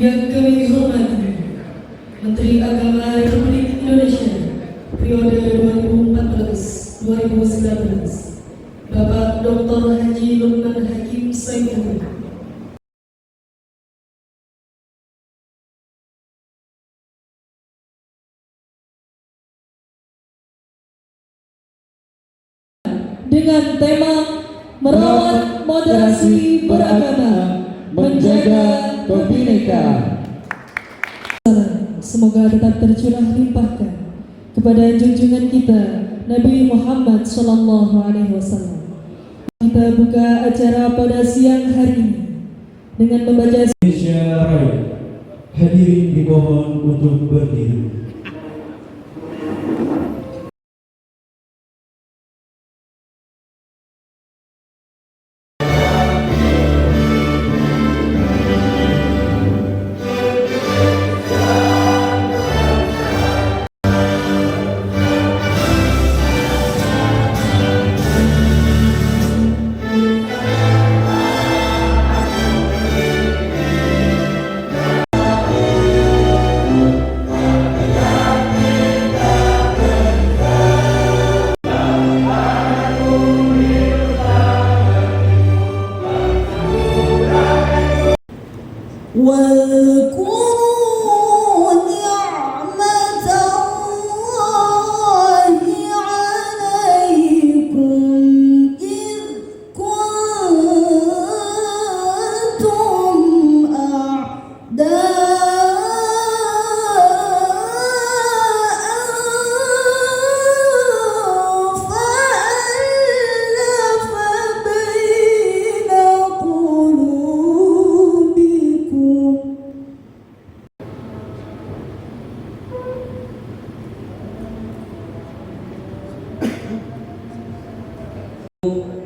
Yang kami hormati Menteri Agama Republik Indonesia periode 2014-2019 Bapak Dr. Haji Lukman Hakim Saifuddin. Dengan tema merawat moderasi beragama, menjaga kebinekaan. Semoga tetap tercurah limpahkan kepada junjungan kita Nabi Muhammad SAW. Kita buka acara pada siang hari ini dengan membaca Indonesia Raya. Hadirin dimohon untuk berdiri.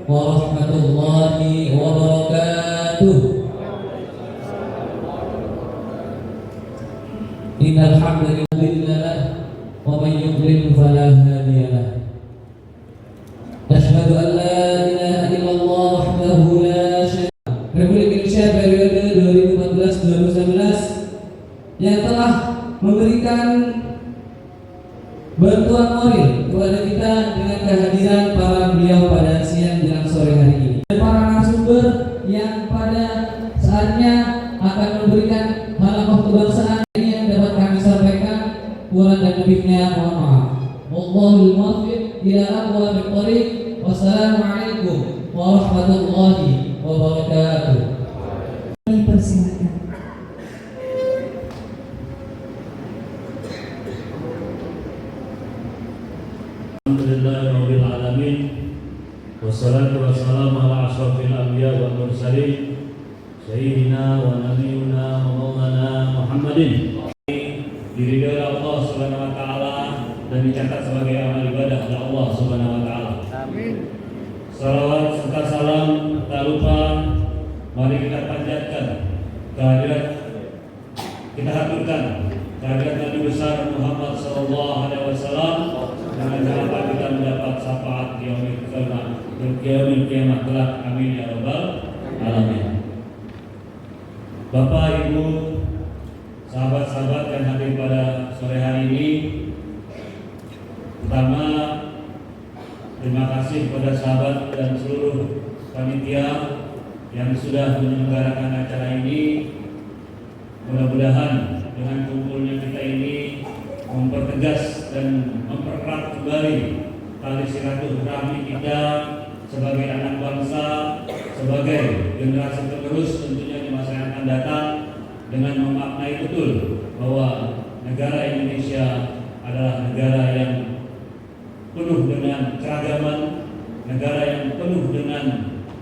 Warahmatullahi wabarakatuh. Innal hamdalillah wa man yudlil fala hadiyalah. Asyhadu an la ilaha illallah wahdahu la syarika lah. Republik Indonesia periode 2014-2019 yang telah memberikan bantuan moral kepada kita dengan kehadiran para beliau pada siang jelang sore hari ini, dan para narasumber yang pada saatnya akan memberikan halakoh kebangsaan ini yang dapat kami sampaikan. Kurang dan lebihnya mohon maaf. Wallahul muwaffiq ila aqwamit thoriq. Wassalamualaikum warahmatullahi wabarakatuh. Persilakan. Alhamdulillahirabbil alamin. Wassalatu wassalamu ala asyrafil anbiya wal mursalin sayyidina wa nabiyuna wa maulana Muhammadin. Diridhoi Allah Subhanahu wa taala dan dicatat sebagai amal ibadah oleh Allah Subhanahu wa taala. Amin. Salawat serta salam tak lupa mari kita panjatkan kehadirat, kita haturkan kehadirat Nabi besar Muhammad sallallahu alaihi wasallam dengan harapan kita mendapat syafaat yaumil kiamat kelak. Amin ya rabbal alamin. Bapak, Ibu, sahabat-sahabat yang hadir pada sore hari ini, pertama terima kasih kepada sahabat dan seluruh panitia yang sudah menyelenggarakan acara ini. Mudah-mudahan dengan kumpulnya kita ini mempertegas dan mempererat kembali tali silaturahmi kita sebagai anak bangsa, sebagai generasi penerus tentunya di masa yang akan datang, dengan memaknai betul bahwa negara Indonesia adalah negara yang penuh dengan keragaman, negara yang penuh dengan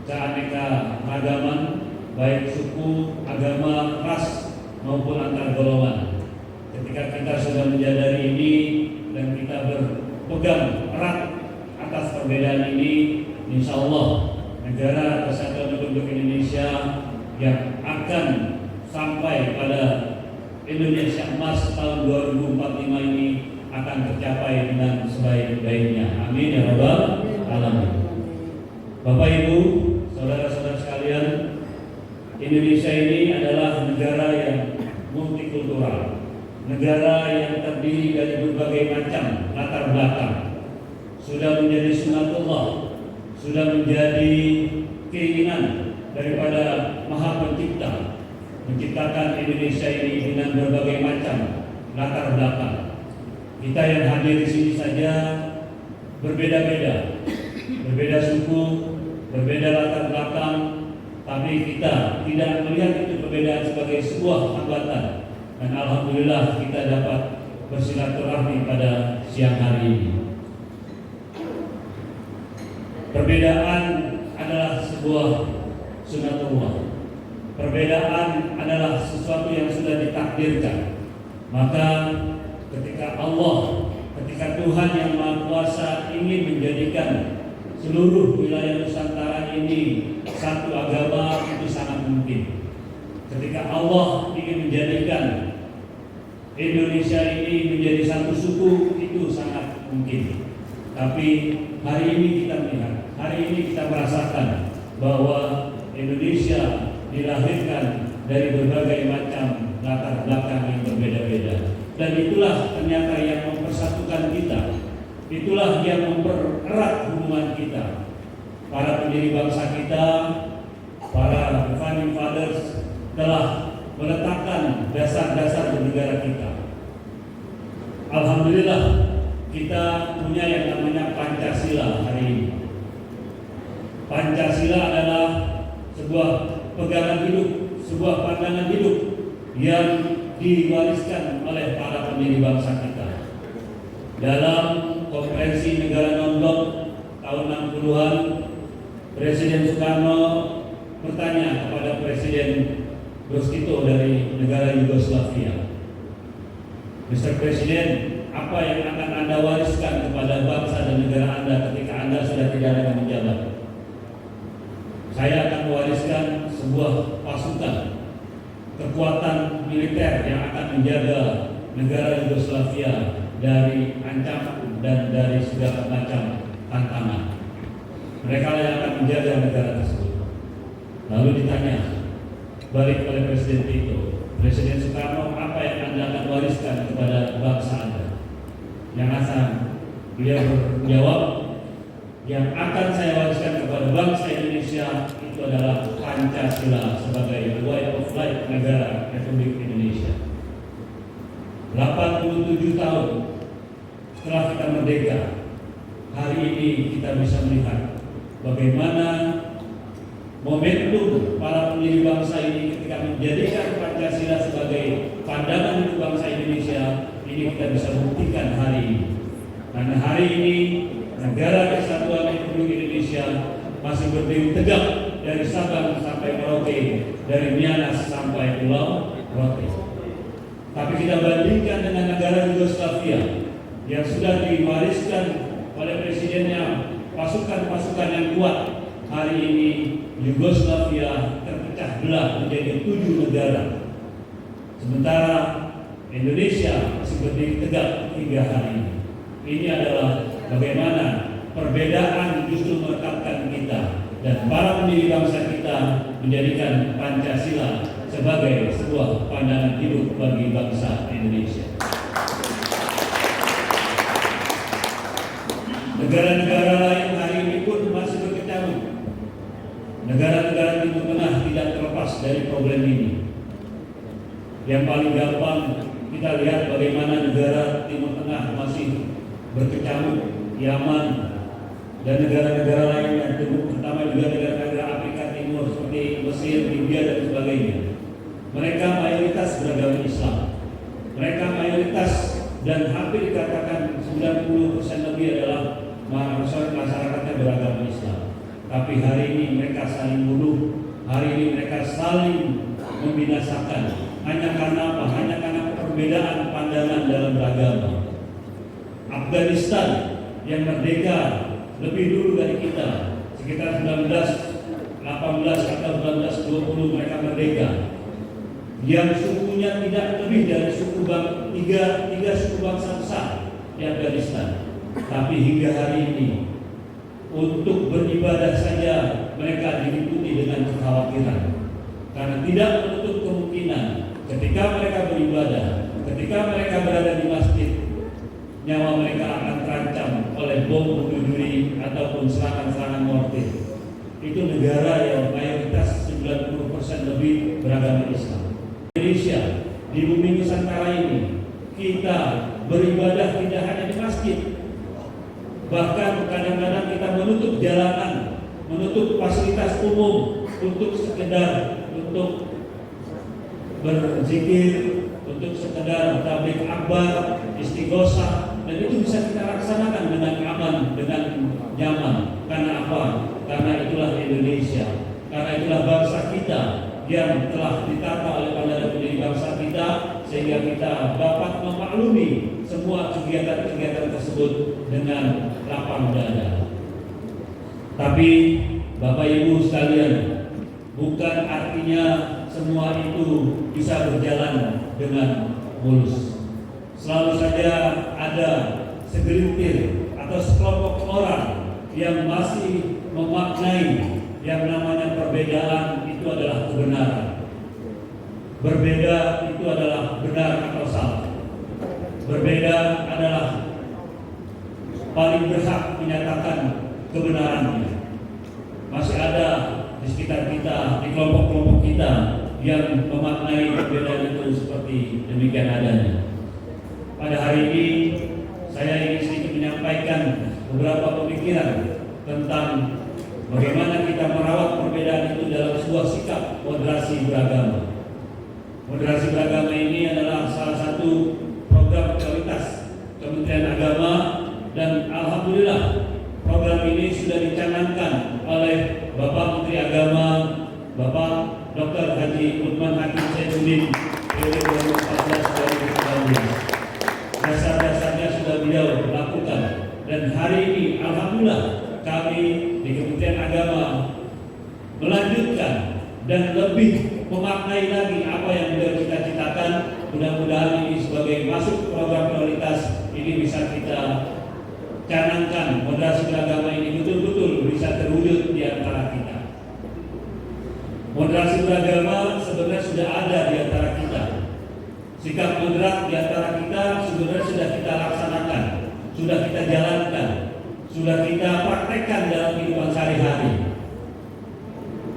keaneka ragaman, baik suku, agama, ras maupun antar golongan. Ketika kita sudah menyadari ini dan kita berpegang erat atas perbedaan ini, insya Allah negara Kesatuan Republik Indonesia yang akan sampai pada Indonesia Emas tahun 2045 ini akan tercapai dengan sebaik-baiknya. Amin ya rabbal alamin. Bapak, Ibu, saudara-saudara sekalian, Indonesia ini adalah negara yang multikultural, negara yang terdiri dari berbagai macam latar belakang, sudah menjadi sunatullah, sudah menjadi keinginan daripada Maha Pencipta menciptakan Indonesia ini dengan berbagai macam latar belakang. Kita yang hadir di sini saja berbeda-beda, berbeda suku, berbeda latar belakang, tapi kita tidak melihat itu perbedaan sebagai sebuah hambatan. Dan alhamdulillah kita dapat bersilaturahmi pada siang hari ini. Perbedaan adalah sebuah sunatullah. Perbedaan adalah sesuatu yang sudah ditakdirkan. Maka ketika Tuhan yang Maha Kuasa ingin menjadikan seluruh wilayah Nusantara ini satu agama, itu sangat mungkin. Ketika Allah ingin menjadikan Indonesia ini menjadi satu suku, itu sangat mungkin. Tapi hari ini kita melihat, hari ini kita merasakan bahwa Indonesia dilahirkan dari berbagai macam latar belakang yang berbeda-beda. Dan itulah ternyata yang mempersatukan kita. Itulah yang mempererat hubungan kita. Para pendiri bangsa kita, para founding fathers telah meletakkan dasar-dasar bernegara kita. Alhamdulillah kita punya yang namanya Pancasila hari ini. Pancasila adalah sebuah pegangan hidup, sebuah pandangan hidup yang diwariskan oleh para pendiri bangsa kita. Dalam konferensi negara non-blok tahun 60-an, Presiden Soekarno bertanya kepada Presiden Bos Tito dari negara Yugoslavia, Mr. Presiden, apa yang akan Anda wariskan kepada bangsa dan negara Anda ketika Anda sudah tidak lagi menjabat? Saya akan mewariskan sebuah pasukan, kekuatan militer yang akan menjaga negara Yugoslavia dari ancaman dan dari segala macam tantangan. Mereka yang akan menjaga negara tersebut. Lalu ditanya balik oleh Presiden Tito, Presiden Soekarno, apa yang Anda akan wariskan kepada bangsa Anda? Yang akan beliau menjawab, yang akan saya wariskan kepada bangsa Indonesia itu adalah Pancasila sebagai way of life negara Republik Indonesia. 87 tahun setelah kita merdeka, hari ini kita bisa melihat bagaimana momentum para pendiri bangsa ini ketika menjadikan Pancasila sebagai pandangan hidup bangsa Indonesia. Ini kita bisa buktikan hari ini. Karena hari ini negara Kesatuan Republik Indonesia masih berdiri tegak dari Sabang sampai Merauke, dari Miangas sampai Pulau Rote. Tapi kita bandingkan dengan negara Yugoslavia yang sudah diwariskan oleh presidennya pasukan-pasukan yang kuat. Hari ini Yugoslavia terpecah belah menjadi 7 negara. Sementara Indonesia masih berdiri tegak hingga hari ini. Ini adalah bagaimana perbedaan justru merekatkan kita dan para pendiri bangsa kita menjadikan Pancasila sebagai sebuah pandangan hidup bagi bangsa Indonesia. Negara-negara lain hari ini pun masih berkecamuk. Negara-negara Timur Tengah tidak terlepas dari problem ini. Yang paling gampang kita lihat bagaimana negara Timur Tengah masih berkecamuk, Yaman dan negara-negara lainnya, terutama juga negara-negara Afrika Timur seperti Mesir, Libya dan sebagainya. Mereka mayoritas beragama Islam. Mereka mayoritas dan hampir dikatakan 90% lebih adalah masyarakatnya beragama Islam. Tapi hari ini mereka saling bunuh, hari ini mereka saling membinasakan. Hanya karena apa? Hanya karena perbedaan pandangan dalam beragama. Afghanistan yang merdeka lebih dulu dari kita, sekitar 1918 atau 1920 mereka merdeka. Yang sukunya tidak lebih dari tiga suku bangsa besar di Afghanistan. Tapi hingga hari ini untuk beribadah saja mereka diliputi dengan kekhawatiran, karena tidak menutup kemungkinan ketika mereka beribadah, ketika mereka berada di masjid, nyawa mereka akan terancam oleh bom bunuh diri ataupun serangan-serangan mortir. Itu negara yang mayoritas 90% lebih beragama Islam. Indonesia, di bumi Nusantara ini, kita beribadah tidak hanya di masjid, bahkan kadang-kadang kita menutup jalanan, menutup fasilitas umum untuk sekedar untuk berzikir, untuk sekedar tabligh akbar, istighosah, dan itu bisa kita laksanakan dengan aman, dengan nyaman. Karena apa? Karena itulah Indonesia, karena itulah bangsa kita yang telah ditata oleh Allah menjadi bangsa kita, sehingga kita dapat memaklumi semua kegiatan-kegiatan tersebut dengan lapang dada. Tapi Bapak Ibu sekalian, bukan artinya semua itu bisa berjalan dengan mulus. Selalu saja ada segelintir atau sekelompok orang yang masih memaknai yang namanya perbedaan itu adalah kebenaran. Berbeda itu adalah benar atau salah. Berbeda adalah paling berhak menyatakan kebenarannya. Masih ada di sekitar kita, di kelompok-kelompok kita yang memaknai perbedaan itu seperti demikian adanya. Pada hari ini saya ingin sedikit menyampaikan beberapa pemikiran tentang bagaimana kita merawat perbedaan itu dalam sebuah sikap moderasi beragama. Moderasi beragama ini adalah salah satu program prioritas Kementerian Agama, dan alhamdulillah program ini sudah dicanangkan oleh Bapak Menteri Agama, Bapak Dr. Haji Uthman Hakim Saifuddin periode 2014-2019. Dasar-dasarnya sudah beliau lakukan, dan hari ini alhamdulillah kami di Kementerian Agama melanjutkan dan lebih memaknai lagi apa yang beliau cita-citakan. Mudah-mudahan ini sebagai masuk program prioritas ini bisa kita canangkan, moderasi beragama ini betul-betul bisa terwujud di antara kita. Moderasi beragama sebenarnya sudah ada di antara kita. Sikap moderat di antara kita sebenarnya sudah kita laksanakan, sudah kita jalankan, sudah kita praktekkan dalam kehidupan sehari-hari.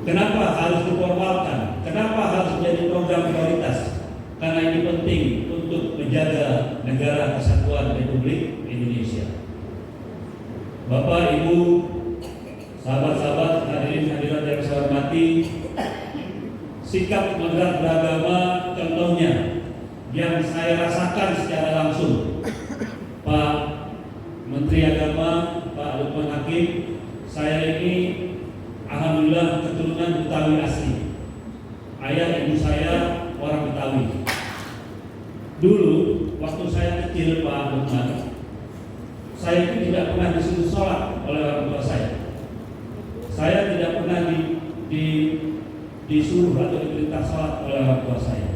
Kenapa harus diformalkan? Kenapa harus menjadi program prioritas? Karena ini penting untuk menjaga negara kesatuan Republik Indonesia. Bapak, Ibu, sahabat-sahabat, hadirin hadirat yang saya hormati, sikap moderat beragama contohnya yang saya rasakan secara langsung, Pak Menteri Agama, Pak Luqman Hakim, saya ini alhamdulillah keturunan Betawi asli. Ayah ibu saya orang Betawi. Dulu waktu saya kecil, Pak Luqman, saya itu tidak pernah disuruh sholat oleh orang tua saya. Saya tidak pernah disuruh atau diperintah sholat oleh orang tua saya.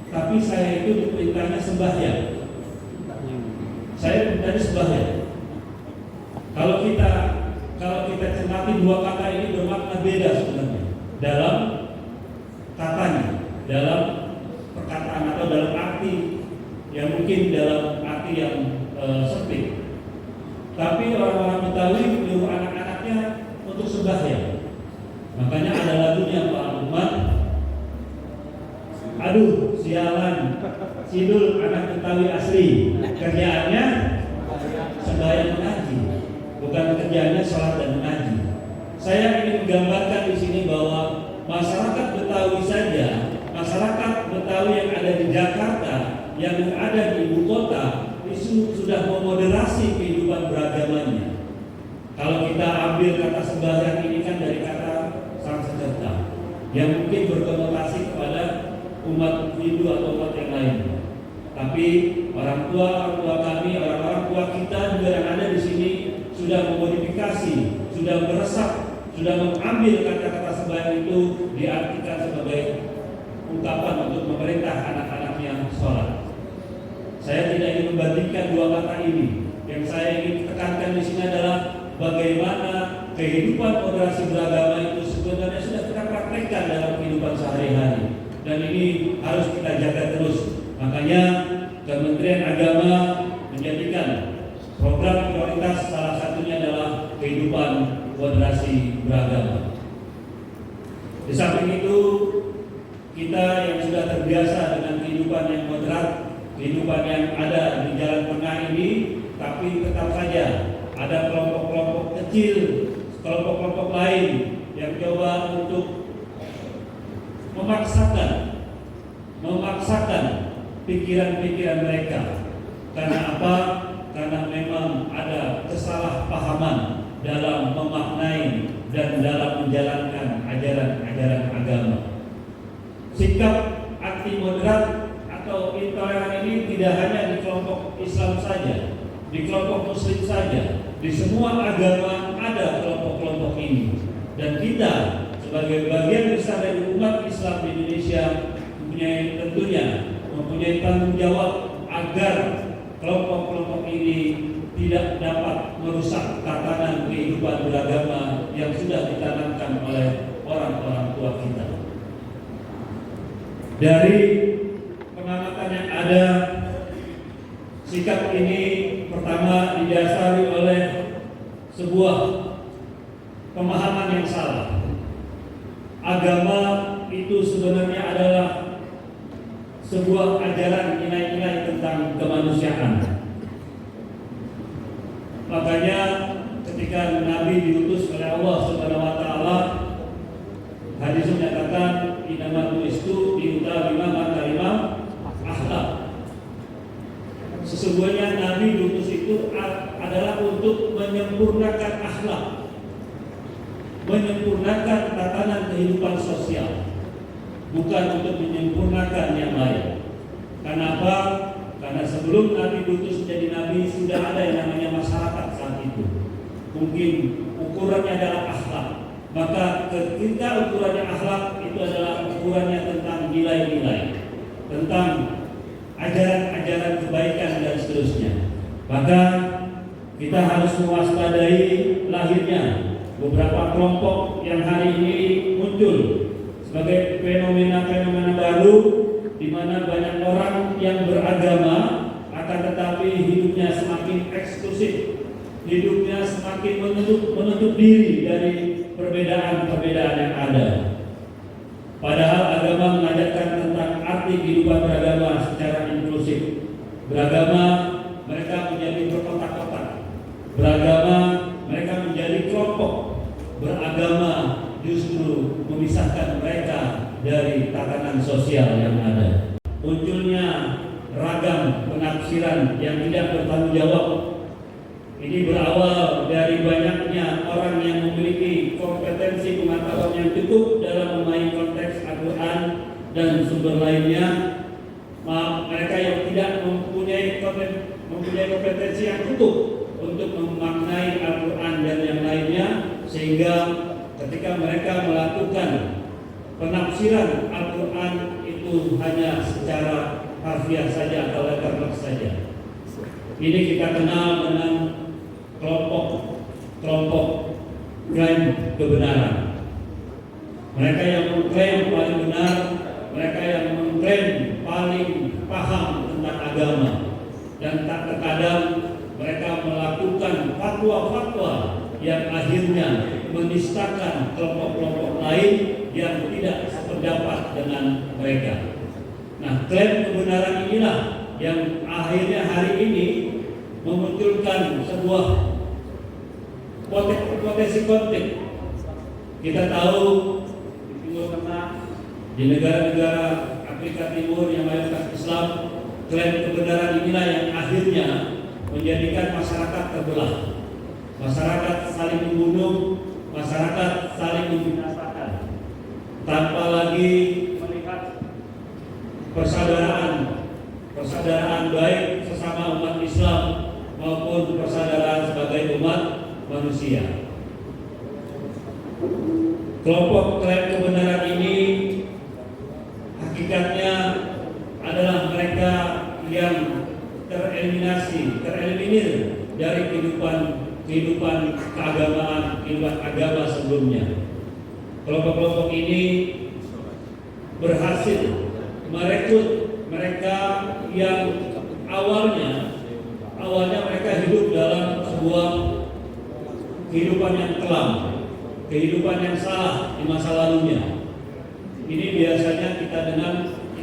Tapi saya itu diperintahnya sembahyang. Saya diperintahnya sembahyang. Kalau kita cermati dua kata ini bermakna beda sebenarnya dalam katanya, dalam perkataan atau dalam arti yang mungkin dalam arti yang sempit. Tapi orang-orang Betawi menyuruh anak-anaknya untuk sembahyang. Makanya ada lagunya Pak Luqman, aduh sialan, sidul anak Betawi asli, kerjaannya sembahyang mengaji, bukan kerjaannya sholat dan mengaji. Saya ingin menggambarkan di sini bahwa masyarakat Betawi saja, masyarakat Betawi yang ada di Jakarta, yang ada di ibu kota, itu sudah memoderasi kehidupan beragamanya. Kalau kita ambil kata sembahyang ini kan dari kata sang secerta, yang mungkin berkonotasi kepada umat Hindu atau umat yang lain. Tapi orang tua kami, orang-orang tua kita juga yang ada di sini sudah memodifikasi, sudah meresap, sudah mengambil kata-kata sembahyang itu diartikan sebagai ungkapan untuk memerintah anak-anaknya sholat. Saya tidak ingin membandingkan dua kata ini. Yang saya ingin tekankan di sini adalah bagaimana kehidupan moderasi beragama itu sebenarnya sudah kita praktekkan dalam kehidupan sehari-hari. dan ini harus kita jaga terus. Makanya Kementerian Agama menjadikan program prioritas salah satunya adalah kehidupan moderasi beragama. Di samping itu, kita yang sudah terbiasa dengan kehidupan yang moderat, kehidupan yang ada di jalan tengah ini, tapi tetap saja ada kelompok-kelompok kecil, kelompok-kelompok lain yang coba untuk memaksakan pikiran-pikiran mereka. Karena apa? Karena memang ada kesalahpahaman dalam memaknai dan dalam menjalankan ajaran-ajaran agama. Sikap anti moderat atau intoleran ini tidak hanya di kelompok Islam saja, di kelompok Muslim saja, di semua agama ada kelompok-kelompok ini. Dan kita sebagai bagian besar dari umat Islam di Indonesia mempunyai tanggung jawab agar kelompok-kelompok ini tidak dapat merusak tatanan kehidupan beragama yang sudah ditanamkan oleh orang-orang tua kita. Dari pengamatan yang ada, sikap ini pertama didasari oleh sebuah pemahaman yang salah. Agama itu sebenarnya adalah sebuah ajaran nilai-nilai tentang kemanusiaan. Makanya ketika Nabi diutus oleh Allah Subhanahu wa taala, hadis menyatakan innamal bu'istu liutammima makarimah akhlak. Sesungguhnya Nabi diutus itu adalah untuk menyempurnakan akhlak, menyempurnakan tatanan kehidupan sosial, bukan untuk menyempurnakan yang lain. Kenapa? Karena sebelum Nabi diutus menjadi Nabi sudah ada yang namanya masyarakat saat itu. Mungkin ukurannya adalah akhlak. Maka ketika ukurannya akhlak itu adalah ukurannya tentang nilai-nilai, tentang ajaran-ajaran kebaikan dan seterusnya. Maka kita harus mewaspadai lahirnya beberapa kelompok yang hari ini muncul sebagai fenomena-fenomena baru, di mana banyak orang yang beragama akan tetapi hidupnya semakin eksklusif, hidupnya semakin menutup diri dari perbedaan-perbedaan yang ada. Padahal agama mengajarkan tentang arti kehidupan beragama secara inklusif. Beragama mereka menjadi berkotak-kotak, beragama mereka menjadi kelompok, beragama justru memisahkan mereka dari tatanan sosial yang ada. Munculnya ragam penafsiran yang tidak bertanggung jawab. Ini berawal dari banyaknya orang yang memiliki kompetensi pengetahuan yang cukup dalam memahami konteks Al-Quran dan sumber lainnya. Mereka yang tidak mempunyai kompetensi yang cukup untuk memaknai Al-Quran dan yang lainnya, sehingga ketika mereka melakukan penafsiran Al-Quran itu hanya secara harfiah saja atau letterbox saja. Ini kita kenal dengan kelompok klaim kebenaran. Mereka yang mengklaim paling benar, mereka yang mengklaim paling paham tentang agama, dan tak terkadang mereka melakukan fatwa-fatwa yang akhirnya menistakan kelompok-kelompok lain yang tidak sependapat dengan mereka. Nah, klaim kebenaran inilah yang akhirnya hari ini memunculkan sebuah potensi konflik. Kita tahu di Timur Tengah, di negara-negara Afrika Timur yang mayoritas Islam, klaim kebenaran inilah yang akhirnya menjadikan masyarakat terbelah. Masyarakat saling membunuh, masyarakat saling membinasakan, tanpa lagi melihat persaudaraan baik sesama umat Islam maupun persaudaraan sebagai umat manusia. Kelompok klaim kebenaran ini hakikatnya adalah mereka yang tereliminir dari kehidupan keagamaan, kehidupan agama sebelumnya. Kelompok-kelompok ini berhasil merekrut mereka yang awalnya mereka hidup dalam sebuah kehidupan yang kelam, kehidupan yang salah di masa lalunya. Ini biasanya kita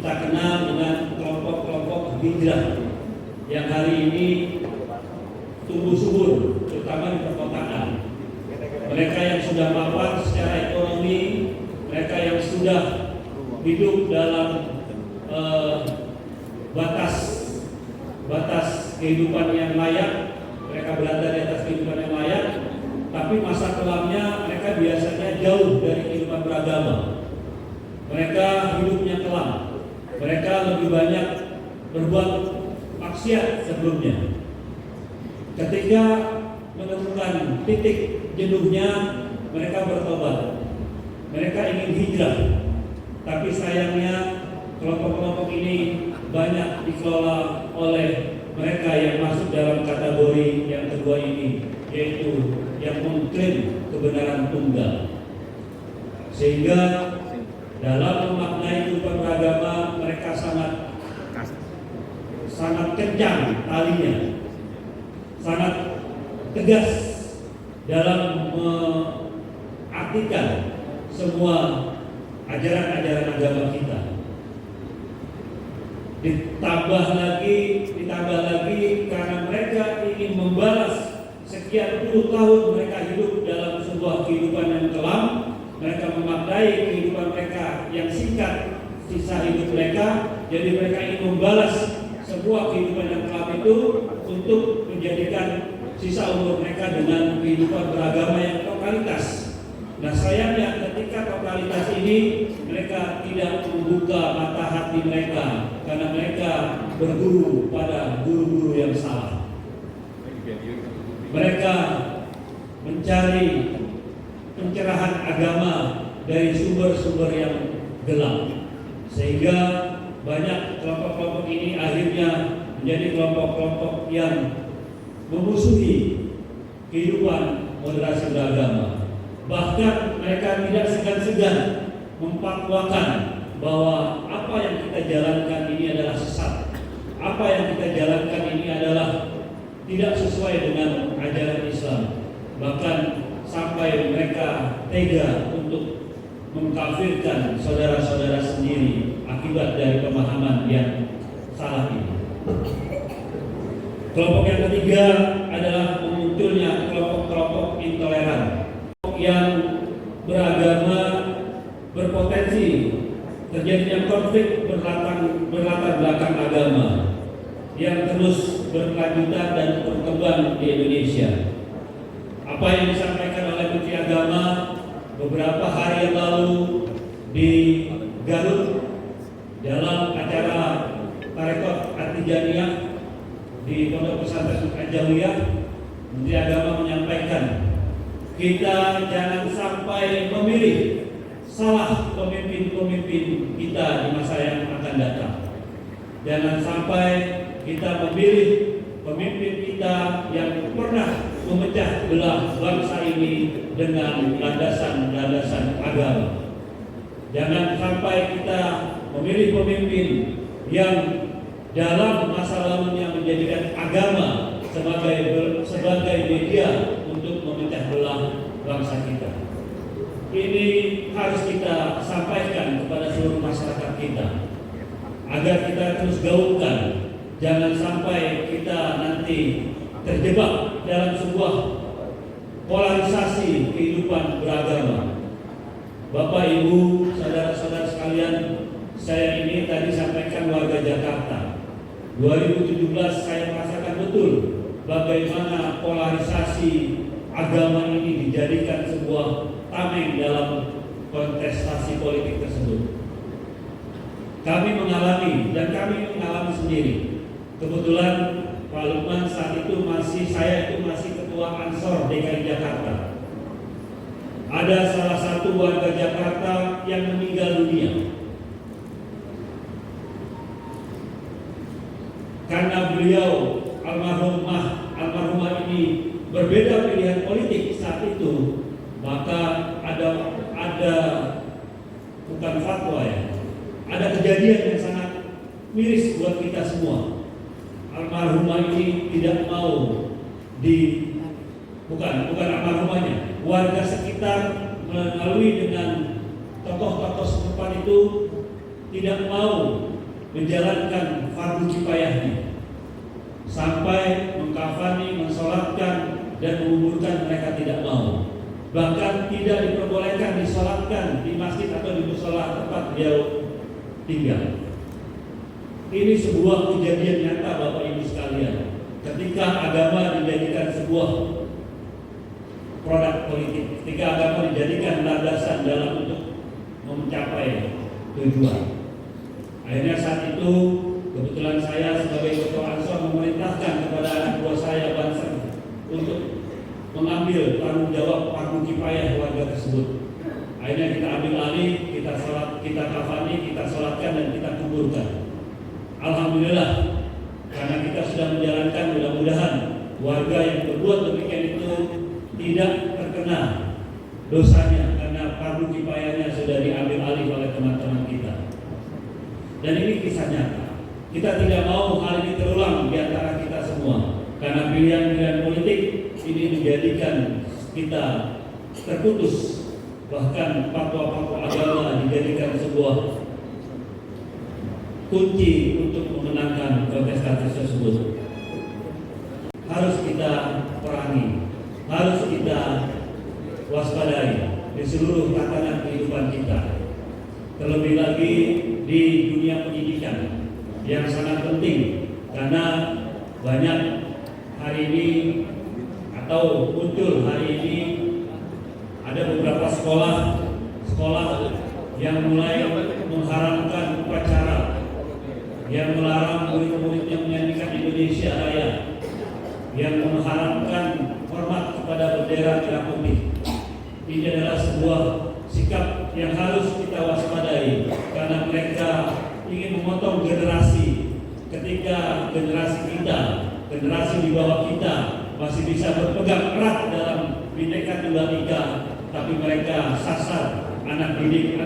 kenal dengan kelompok-kelompok hijrah yang hari ini tumbuh subur, terutama di perkotaan. Mereka yang sudah mapan secara ekonomi, mereka yang sudah hidup dalam batas kehidupan yang layak, mereka berada di atas kehidupan yang layak, tapi masa kelamnya mereka biasanya jauh dari kehidupan beragama. Mereka hidupnya kelam, mereka lebih banyak berbuat maksiat sebelumnya. Ketika menemukan titik jenuhnya, mereka bertobat, mereka ingin hijrah. Tapi sayangnya kelompok-kelompok ini banyak dikelola oleh mereka yang masuk dalam kategori yang kedua ini, yaitu yang mengklaim kebenaran tunggal. Sehingga dalam memaknai kehidupan beragama mereka sangat kencang talinya, sangat tegas dalam mengartikan semua ajaran-ajaran agama kita. Ditambah lagi karena mereka ingin membalas sekian puluh tahun mereka hidup dalam sebuah kehidupan yang kelam. Mereka memaknai kehidupan mereka yang singkat, sisa hidup mereka. Jadi mereka ingin membalas sebuah kehidupan yang kelam itu untuk menjadikan sisa umur mereka dengan kehidupan beragama yang totalitas. Nah sayangnya ketika totalitas ini mereka tidak membuka mata hati mereka karena mereka berguru pada guru-guru yang salah. Mereka mencari pencerahan agama dari sumber-sumber yang gelap, sehingga banyak kelompok-kelompok ini akhirnya menjadi kelompok-kelompok yang memusuhi kehidupan moderasi beragama. Bahkan mereka tidak segan-segan memfatwakan bahwa apa yang kita jalankan ini adalah sesat, apa yang kita jalankan ini adalah tidak sesuai dengan ajaran Islam. Bahkan sampai mereka tega untuk mengkafirkan saudara-saudara sendiri akibat dari pemahaman yang salah ini. Kelompok yang ketiga adalah munculnya kelompok-kelompok intoleran yang beragama berpotensi terjadinya konflik berlatar belakang agama yang terus berkelanjutan dan berkembang di Indonesia. Apa yang disampaikan oleh Menteri Agama beberapa hari yang lalu di Garut dalam acara Tarekat At-Tijaniyah di Pondok Pesantren Al-Jawiyah, Menteri Agama menyampaikan kita jangan sampai memilih salah pemimpin-pemimpin kita di masa yang akan datang. Jangan sampai kita memilih pemimpin kita yang pernah memecah belah bangsa ini dengan landasan-landasan agama. Jangan sampai kita memilih pemimpin yang dalam masa lalunya menjadikan agama sebagai media untuk memecah belah bangsa kita. Ini harus kita sampaikan kepada seluruh masyarakat kita agar kita terus gaungkan. Jangan sampai kita nanti terjebak dalam sebuah polarisasi kehidupan beragama. Bapak, Ibu, saudara-saudara sekalian, saya ini tadi sampaikan warga Jakarta. 2017 saya merasakan betul bagaimana polarisasi agama ini dijadikan sebuah tameng dalam kontestasi politik tersebut. Kami mengalami sendiri. Kebetulan Pak Lukman saat itu saya masih ketua Ansor DKI Jakarta. Ada salah satu warga Jakarta yang meninggal dunia karena beliau almarhumah ini berbeda pilihan politik saat itu. Maka ada bukan fatwa ya, kejadian yang sangat miris buat kita semua. Almarhumah ini tidak mau bukan almarhumahnya, warga sekitar melalui dengan tokoh-tokoh setempat itu tidak mau menjalankan fardu kifayahnya sampai mengkafani, mensolatkan dan menguburkan, mereka tidak mau. Bahkan tidak diperbolehkan disolatkan di masjid atau di musola tempat beliau tinggal. Ini sebuah kejadian nyata Bapak Ibu sekalian. Ketika agama dijadikan sebuah produk politik, ketika agama dijadikan landasan dalam untuk mencapai tujuan. Akhirnya saat itu kebetulan saya sebagai ketua Ansor memerintahkan kepada anak buah saya Banser untuk mengambil tanggung jawab fardu kifayah warga tersebut. Akhirnya kita ambil alih, kita sholat, kita kafani, kita sholatkan dan kita kuburkan. Alhamdulillah, karena kita sudah menjalankan, mudah-mudahan warga yang berbuat demikian itu tidak terkena dosanya karena fardu kifayahnya sudah diambil alih oleh teman-teman kita. Dan ini kisah nyata. Kita tidak mau hal ini terulang di antara kita semua, karena pilihan-pilihan politik ini menjadikan kita terputus. Bahkan fatwa-fatwa agama dijadikan sebuah kunci untuk memenangkan kontestasi tersebut. Harus kita perangi, harus kita waspadai di seluruh tatanan kehidupan kita. Terlebih lagi di dunia pendidikan yang sangat penting, karena banyak hari ini atau muncul hari ini ada beberapa sekolah yang mulai mengharamkan upacara, yang melarang murid-muridnya menyanyikan Indonesia Raya, yang mengharamkan hormat kepada bendera merah putih. Ini adalah sebuah sikap yang harus kita waspadai, karena mereka ingin memotong generasi. Ketika generasi kita, generasi di bawah kita masih bisa berpegang erat dalam Bhinneka Tunggal Ika, tapi mereka sasar anak didik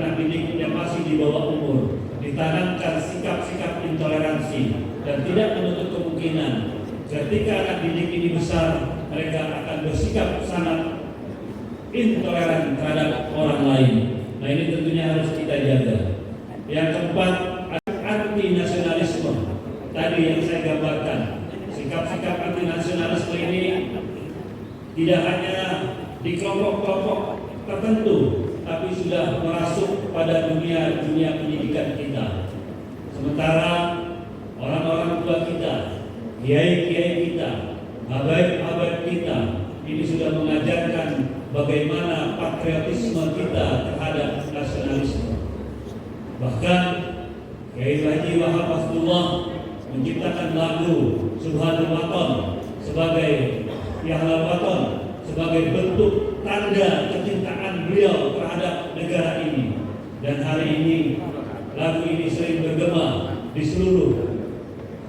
yang masih di bawah umur, ditanamkan sikap-sikap intoleransi, dan tidak menutup kemungkinan ketika anak didik ini besar, mereka akan bersikap sangat intoleran terhadap orang lain. Nah, ini tentunya harus kita jaga. Yang keempat, anti nasionalisme. Tadi yang saya gambarkan, sikap-sikap anti nasionalisme ini tidak hanya di kelompok-kelompok tertentu, tapi sudah merasuk pada dunia pendidikan kita. Sementara orang-orang tua kita, kiai-kiai kita, habaib-habaib kita, ini sudah mengajarkan bagaimana patriotisme kita terhadap nasionalisme. Bahkan Kiai Haji Wahab Abdullah menciptakan lagu Subhanul Waton sebagai Yahlal Waton, sebagai bentuk tanda kecintaan beliau terhadap negara ini. Dan hari ini lagu ini sering bergema di seluruh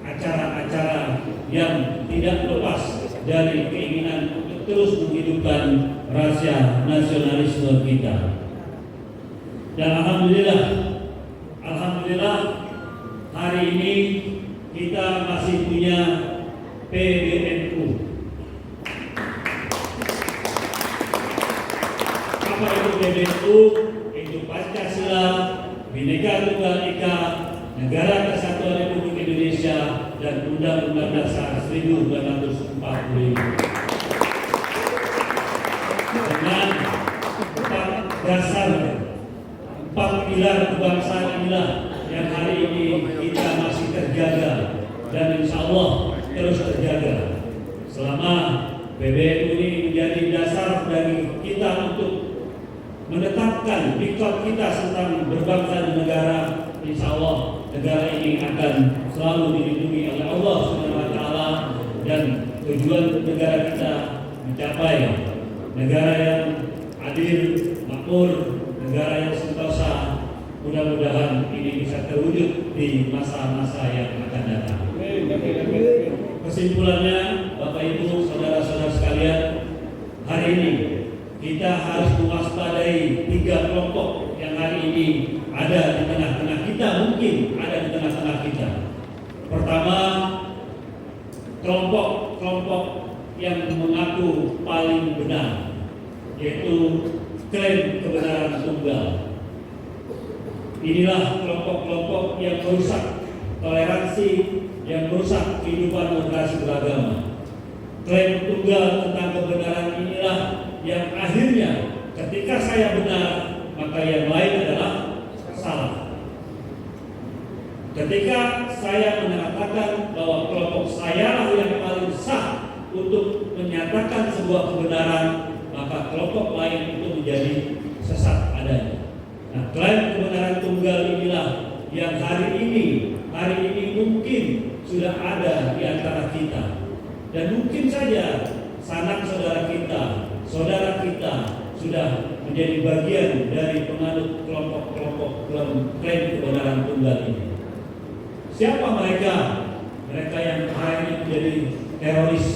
acara-acara yang tidak lepas dari keinginan untuk terus menghidupkan rasa nasionalisme kita. Dan alhamdulillah hari ini kita masih punya PBNU. Apa itu PBNU? Itu Pancasila, Bhinneka Tunggal Ika, Negara Kesatuan Republik Indonesia, dan Undang-Undang Dasar 1945. Dengan 4 dasar, 4 pilar kebangsaan inilah yang hari ini kita masih terjaga dan insya Allah terus terjaga. Selama PBNU ini menjadi dasar dari kita untuk menetapkan sikap kita tentang berbangsa dan negara, insya Allah negara ini akan selalu dilindungi oleh Allah SWT, dan tujuan negara kita mencapai negara yang adil, makmur, negara yang sentosa. Mudah-mudahan ini bisa terwujud di masa-masa yang akan datang. Kesimpulannya, Bapak Ibu, saudara-saudara sekalian, hari ini kita harus mewaspadai 3 kelompok yang hari ini ada di tengah-tengah kita, mungkin ada di tengah-tengah kita. Pertama, kelompok yang mengaku paling benar, yaitu klaim kebenaran tunggal. Inilah kelompok-kelompok yang merusak toleransi, yang merusak kehidupan moderasi beragama. Klaim tunggal tentang kebenaran inilah yang akhirnya ketika saya benar, maka yang lain adalah salah. Ketika saya mengatakan bahwa kelompok saya lah yang paling sah untuk menyatakan sebuah kebenaran, maka kelompok lain itu menjadi sesat adanya. Nah, klaim kebenaran tunggal inilah yang hari ini mungkin sudah ada di antara kita, dan mungkin saja sanak saudara kita sudah menjadi bagian dari penganut kelompok-kelompok klaim kebenaran tunggal ini. Siapa mereka? Mereka yang akhirnya menjadi teroris,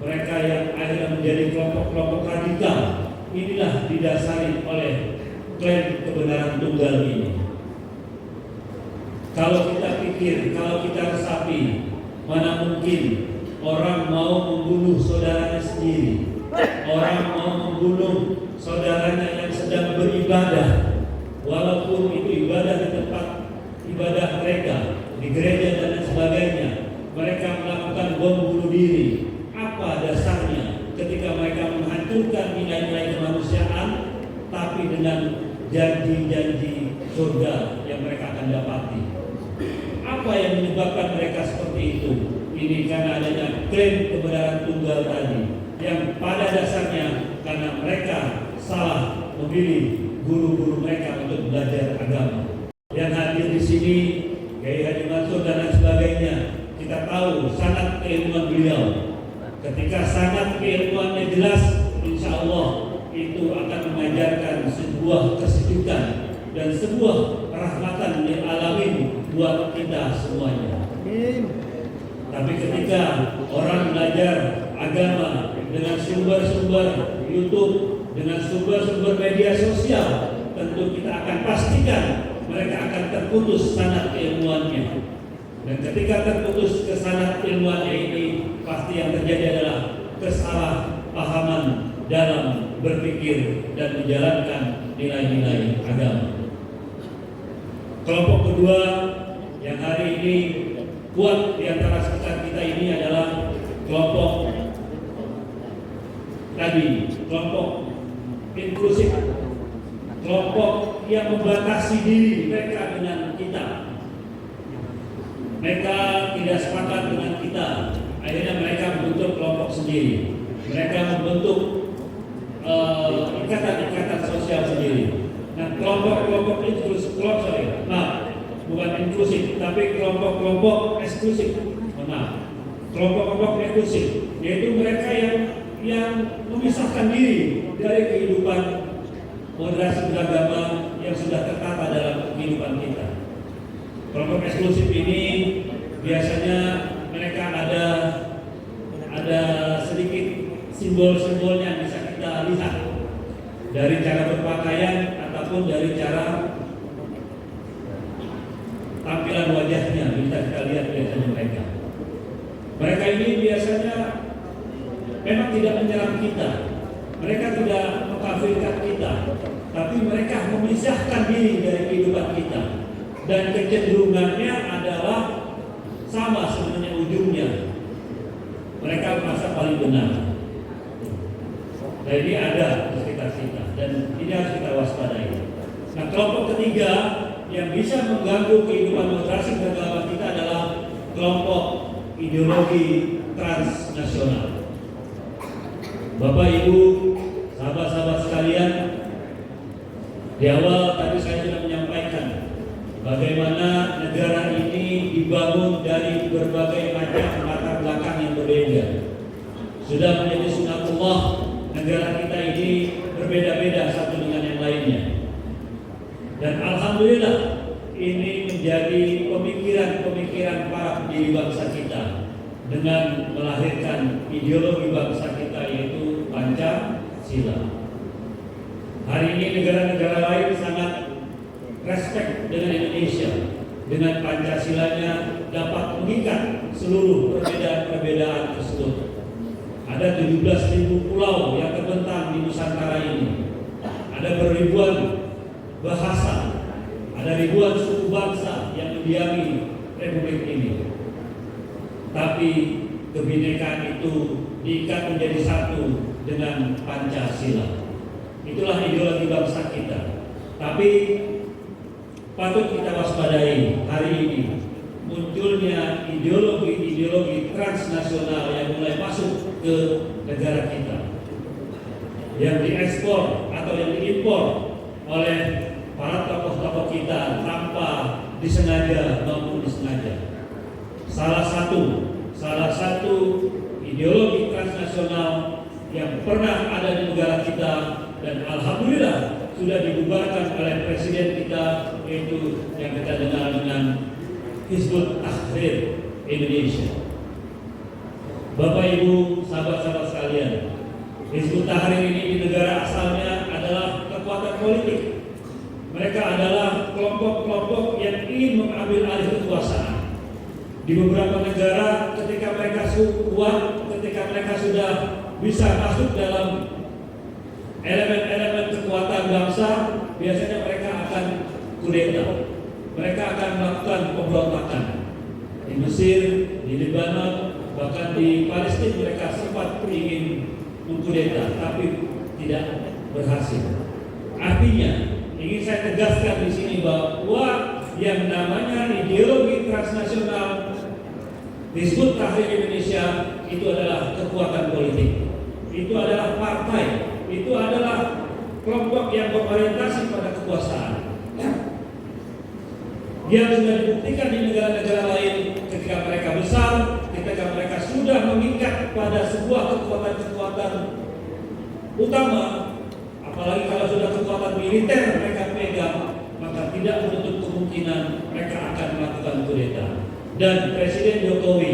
mereka yang akhirnya menjadi kelompok-kelompok radikal. Inilah didasari oleh klaim kebenaran tunggal ini. Kalau kita pikir, kalau kita resapi, mana mungkin orang mau membunuh saudaranya sendiri, orang mau membunuh saudaranya yang sedang beribadah, walaupun itu ibadah di tempat ibadah mereka, di gereja dan lain sebagainya. Mereka melakukan bom bunuh diri. Apa dasarnya ketika mereka menghancurkan nilai-nilai kemanusiaan, tapi dengan janji-janji surga yang mereka akan dapati? Apa yang menyebabkan mereka seperti itu? Ini karena adanya klaim kebenaran tunggal tadi, yang pada dasarnya karena mereka salah memilih guru-guru mereka untuk belajar agama. Yang hadir di sini, Kiai Haji Mansur dan lain sebagainya, kita tahu sangat keilmuan beliau. Ketika sangat keilmuannya jelas, insya Allah itu akan mengajarkan sebuah kesejukan dan sebuah rahmatan lil alamin buat kita semuanya. Tapi ketika orang belajar agama dengan sumber-sumber YouTube, dengan sumber-sumber media sosial, tentu kita akan pastikan mereka akan terputus sanad keilmuannya. Dan ketika terputus kesanad ilmuannya ini, pasti yang terjadi adalah kesalahpahaman dalam berpikir dan menjalankan nilai-nilai agama. Kelompok kedua yang hari ini kuat di antara sekitar kita ini adalah kelompok inklusif, kelompok yang membatasi diri mereka dengan kita. Mereka tidak sepakat dengan kita, akhirnya mereka membentuk kelompok sendiri. Mereka membentuk ikatan-ikatan sosial sendiri. Nah, kelompok-kelompok inklusif, bukan inklusif, tapi kelompok-kelompok eksklusif. Kelompok-kelompok eksklusif, yaitu mereka yang memisahkan diri dari kehidupan moderasi beragama yang sudah tertata dalam kehidupan kita. Kelompok eksklusif ini biasanya mereka ada sedikit simbol-simbolnya bisa kita lihat dari cara berpakaian ataupun dari cara tampilan wajahnya, bisa kita lihat biasanya mereka. Mereka ini biasanya memang tidak menyerang kita, mereka tidak mengkafirkan kita, tapi mereka memisahkan diri dari kehidupan kita. Dan kecenderungannya adalah sama sebenarnya ujungnya. Mereka merasa paling benar. Jadi ada di sekitar kita dan ini harus kita waspadai. Nah, kelompok ketiga yang bisa mengganggu kehidupan moderasi beragama kita adalah kelompok ideologi transnasional. Bapak, Ibu, sahabat-sahabat sekalian, di awal tadi saya sudah menyampaikan bagaimana negara ini dibangun dari berbagai macam latar belakang yang berbeda. Sudah menjadi sunatullah negara kita ini berbeda-beda satu dengan yang lainnya. Dan alhamdulillah ini menjadi pemikiran-pemikiran para pendiri bangsa kita dengan melahirkan ideologi bangsa kita, yaitu Pancasila. Hari ini negara-negara lain sangat respect dengan Indonesia, dengan Pancasilanya dapat mengikat seluruh perbedaan-perbedaan tersebut. Ada 17.000 pulau yang terbentang di Nusantara ini. Ada beribuan bahasa, ada ribuan suku bangsa yang mendiami Republik ini. Tapi kebinekaan itu diikat menjadi satu dengan Pancasila. Itulah ideologi bangsa kita. Tapi patut kita waspadai hari ini munculnya ideologi transnasional yang mulai masuk ke negara kita, yang diekspor atau yang diimpor oleh para tokoh-tokoh kita tanpa disengaja maupun disengaja. Salah satu ideologi transnasional yang pernah ada di negara kita dan alhamdulillah sudah dibubarkan oleh presiden kita, yaitu yang kita dengar dengan Hizbut Tahrir Indonesia. Bapak Ibu, sahabat-sahabat sekalian, Hizbut Tahrir ini di negara asalnya adalah kekuatan politik. Mereka adalah kelompok-kelompok yang ingin mengambil alih kekuasaan. Di beberapa negara ketika mereka kuat, ketika mereka sudah bisa masuk dalam elemen-elemen kekuatan bangsa, biasanya mereka akan kudeta. Mereka akan melakukan pemberontakan. Di Mesir, di Lebanon, bahkan di Palestina mereka sempat ingin mengkudeta, tapi tidak berhasil. Artinya, ingin saya tegaskan di sini bahwa yang namanya ideologi transnasional Hizbut Tahrir Indonesia itu adalah kekuatan politik. Itu adalah partai, itu adalah kelompok yang berorientasi pada kekuasaan. Yang sudah dibuktikan di negara-negara lain ketika mereka besar, ketika mereka sudah mengikat pada sebuah kekuatan-kekuatan utama, apalagi kalau sudah kekuatan militer mereka pegang, maka tidak menutup kemungkinan mereka akan melakukan kudeta. Dan Presiden Jokowi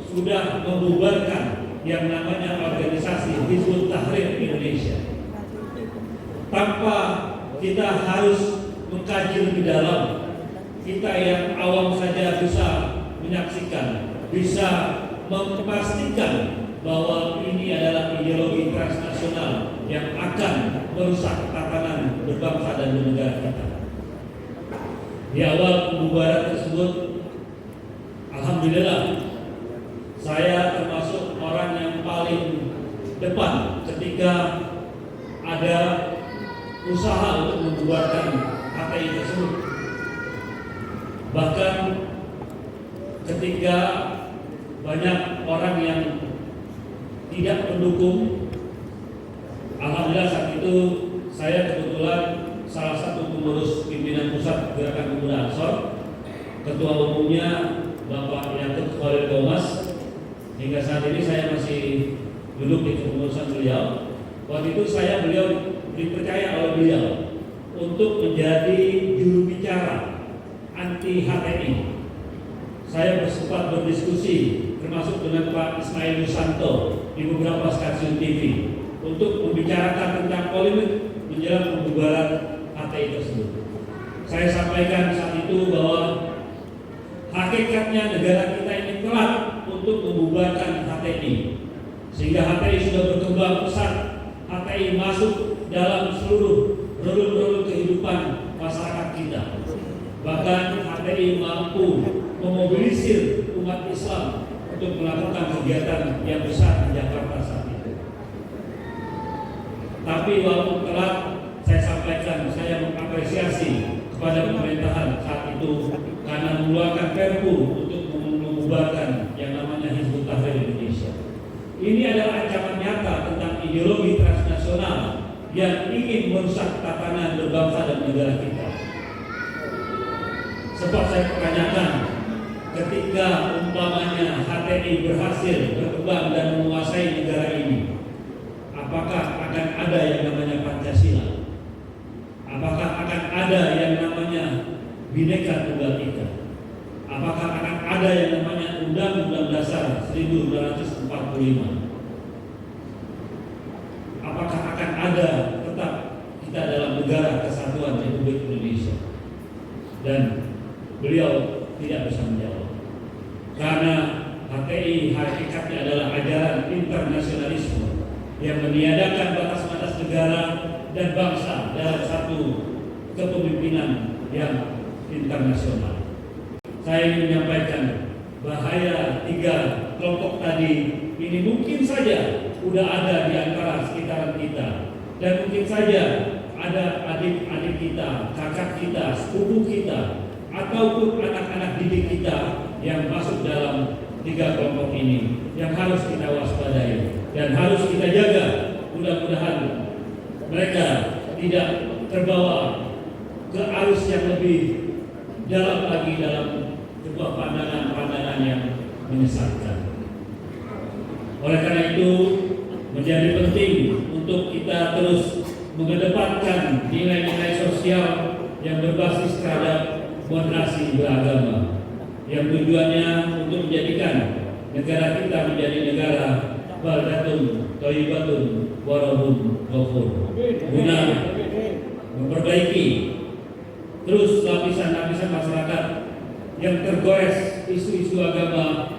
sudah membubarkan yang namanya organisasi Hizbut Tahrir Indonesia. Tanpa kita harus mengkaji lebih dalam, kita yang awam saja bisa menyaksikan, bisa memastikan bahwa ini adalah ideologi transnasional yang akan merusak tatanan berbangsa dan bernegara kita. Di awal pembubaran tersebut, alhamdulillah, saya termasuk orang yang paling depan ketika ada usaha untuk membubarkan HTI tersebut. Bahkan ketika banyak orang yang tidak mendukung, alhamdulillah saat itu saya kebetulan salah satu pengurus pimpinan pusat Gerakan Pemuda Ansor, ketua umumnya Bapak Yakut Khalil Gomas. Hingga saat ini saya masih duduk di kepengurusan beliau. Waktu itu beliau dipercaya oleh beliau untuk menjadi juru bicara anti HTI. Saya bersempat berdiskusi termasuk dengan Pak Ismail Yusanto di beberapa stasiun TV untuk membicarakan tentang polemik menjelang pembubaran HTI tersebut. Saya sampaikan saat itu bahwa hakikatnya negara kita ini telat untuk membubarkan HTI, sehingga HTI sudah berkembang pesat. HTI masuk dalam seluruh relung-relung kehidupan masyarakat kita. Bahkan HTI mampu memobilisir umat Islam untuk melakukan kegiatan yang besar di Jakarta saat itu. Tapi walaupun telat, saya sampaikan saya mengapresiasi kepada pemerintahan saat itu karena mengeluarkan Perpu untuk membubarkan yang namanya Hizbut Tahrir Indonesia. Ini adalah ancaman nyata tentang ideologi transnasional yang ingin merusak tatanan berbangsa dan negara kita. Sebab saya pertanyakan, ketika umpamanya HTI berhasil berkembang dan menguasai negara ini, apakah akan ada yang namanya Pancasila? Apakah akan ada yang namanya Bhinneka Tunggal Ika? Apakah akan ada yang namanya Undang-Undang Dasar 1945? Apakah akan ada tetap kita dalam negara kesatuan Republik Indonesia? dan beliau tidak bisa menjawab. Karena HTI hakikatnya adalah ajaran internasionalisme yang meniadakan batas-batas negara dan bangsa dalam satu kepemimpinan yang internasional. Saya ingin menyampaikan bahaya tiga kelompok tadi ini mungkin saja sudah ada di antara sekitaran kita, dan mungkin saja ada adik-adik kita, kakak kita, sepupu kita, ataupun anak-anak didik kita yang masuk dalam tiga kelompok ini yang harus kita waspadai dan harus kita jaga. Mudah-mudahan mereka tidak terbawa ke arus yang lebih dalam lagi dalam sebuah pandangan-pandangan yang menyesatkan. Oleh karena itu menjadi penting untuk kita terus mengedepankan nilai-nilai sosial yang berbasis terhadap moderasi beragama, yang tujuannya untuk menjadikan negara kita menjadi negara baldatun thayyibatun wa rabbun ghafur, guna memperbaiki terus lapisan-lapisan masyarakat yang tergores isu-isu agama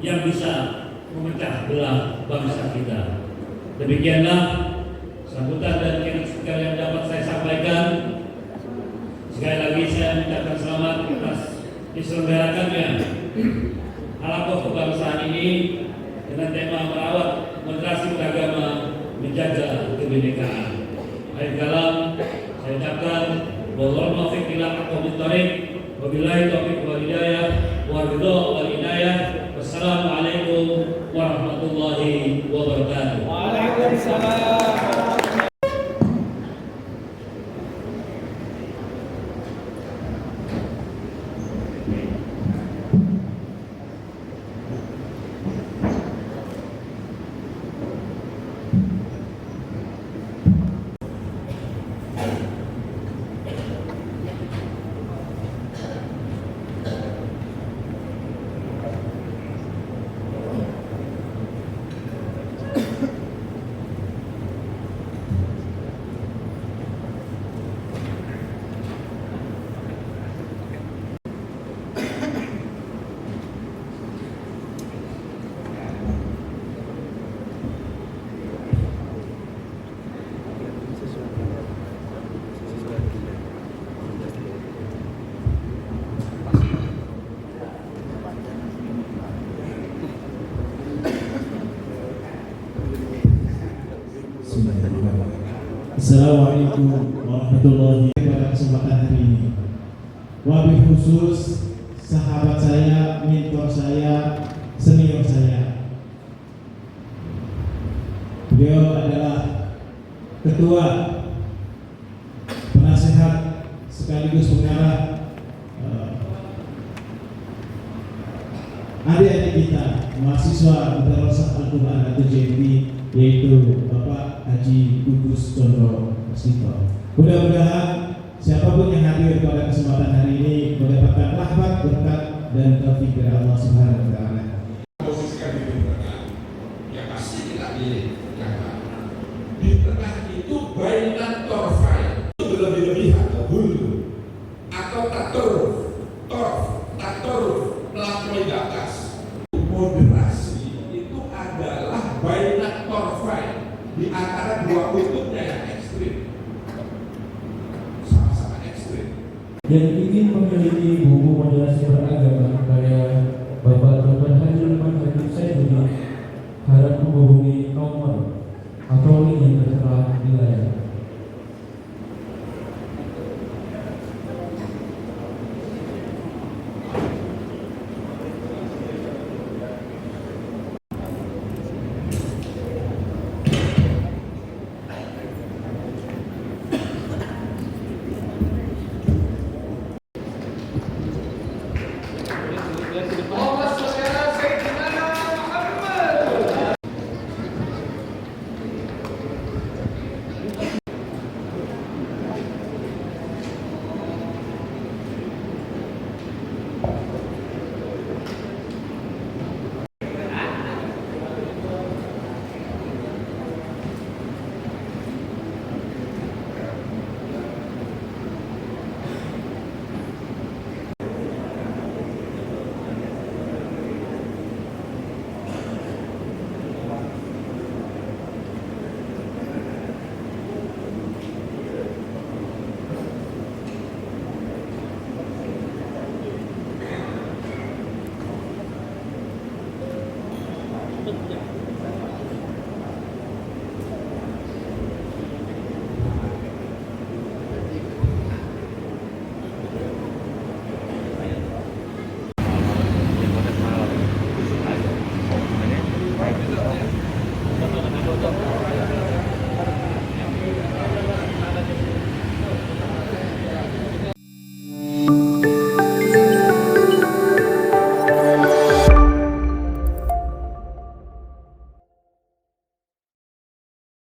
yang bisa memecah belah bangsa kita. Demikianlah sambutan dan kritik yang dapat saya sampaikan. Sekali lagi saya mengucapkan selamat atas diselenggarakannya halaqah kebangsaan ini dengan tema merawat moderasi beragama, menjaga kebinekaan. Akhir kalam saya ucapkan wallahul muwaffiq ila aqwamit thoriq, wabillahi taufiq wal hidayah wa ridha wal inayah. Wassalamualaikum warahmatullahi wabarakatuh. Waalaikumsalam. Assalamualaikum warahmatullahi wabarakatuh. Pada kesempatan hari ini, wabil khusus sahabat saya, mentor saya, senior saya. Beliau adalah ketua penasehat sekaligus pengarah adik-adik kita mahasiswa Madrasah Al-Quran atau JMB, yaitu Bapak Haji Kudus Condro Sito. Mudah-mudahan siapapun yang hadir pada kesempatan hari ini mendapatkan rahmat, berkat, dan taufik dari Allah Subhanahu wa Ta'ala. Posisikan di tengah, ya pasti kita pilih yang mana. Di tengah itu bainan torfai, itu berlebih-lebihan, hulu, atau tatoruf, melampaui batas. Moderasi itu adalah bainan torfai, di antara dua kutubnya yang ekstrim, sama-sama ekstrim. Yang ingin memiliki buku moderasi beragama karya Bapak Dr. Haji Lukman Habib Saidudi harap menghubungi nomor atau link yang tertera di layar. betul.